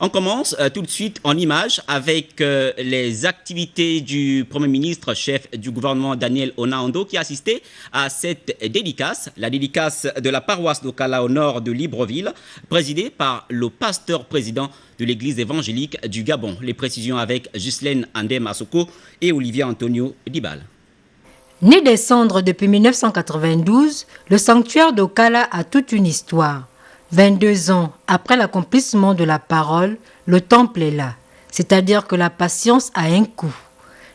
On commence tout de suite en images avec les activités du Premier ministre, chef du gouvernement Daniel Onaondo, qui a assisté à cette dédicace, la dédicace de la paroisse d'Okala au nord de Libreville, présidée par le pasteur président de l'église évangélique du Gabon. Les précisions avec Ghislaine Andem Asoko et Olivier Antonio Dibal. Né des cendres depuis 1992, le sanctuaire d'Okala a toute une histoire. 22 ans après l'accomplissement de la parole, le temple est là. C'est-à-dire que la patience a un coût.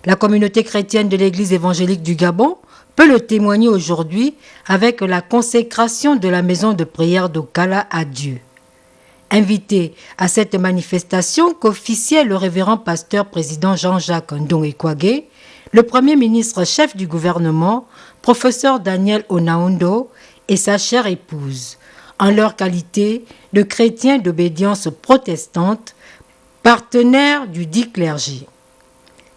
La communauté chrétienne de l'église évangélique du Gabon peut le témoigner aujourd'hui avec la consécration de la maison de prière d'Okala à Dieu. Invité à cette manifestation qu'officiait le révérend pasteur président Jean-Jacques Ndong-Ekwage, le premier ministre chef du gouvernement, professeur Daniel Onaondo, et sa chère épouse, en leur qualité de chrétiens d'obédience protestante, partenaires du dit clergé.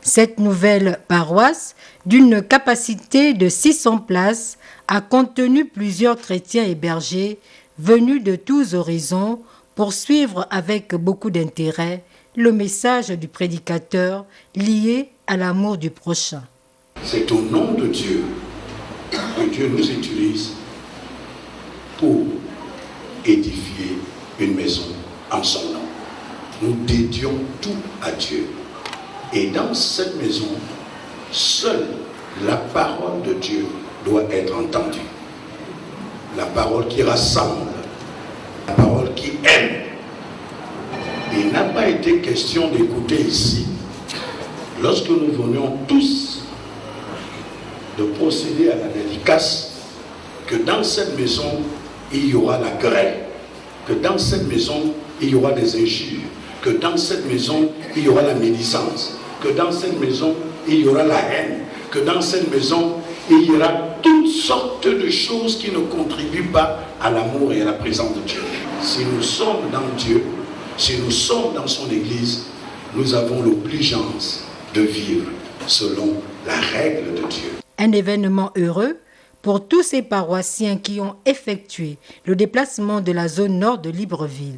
Cette nouvelle paroisse, d'une capacité de 600 places, a contenu plusieurs chrétiens hébergés venus de tous horizons pour suivre avec beaucoup d'intérêt le message du prédicateur lié à l'amour du prochain. C'est au nom de Dieu que Dieu nous utilise pour édifier une maison en son nom. Nous dédions tout à Dieu. Et dans cette maison, seule la parole de Dieu doit être entendue. La parole qui rassemble, la parole qui aime. Il n'a pas été question d'écouter ici, lorsque nous venions tous de procéder à la dédicace, que dans cette maison, il y aura la grêle, que dans cette maison, il y aura des injures, que dans cette maison, il y aura la médisance, que dans cette maison, il y aura la haine, que dans cette maison, il y aura toutes sortes de choses qui ne contribuent pas à l'amour et à la présence de Dieu. Si nous sommes dans Dieu, si nous sommes dans son Église, nous avons l'obligeance de vivre selon la règle de Dieu. Un événement heureux pour tous ces paroissiens qui ont effectué le déplacement de la zone nord de Libreville,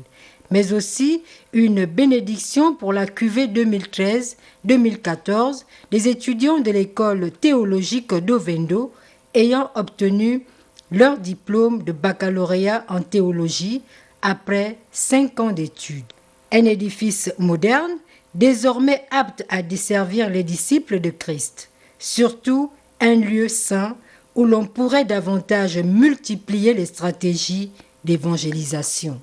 mais aussi une bénédiction pour la cuvée 2013-2014 des étudiants de l'école théologique d'Ovendo ayant obtenu leur diplôme de baccalauréat en théologie après 5 ans d'études. Un édifice moderne, désormais apte à desservir les disciples de Christ. Surtout, un lieu saint où l'on pourrait davantage multiplier les stratégies d'évangélisation.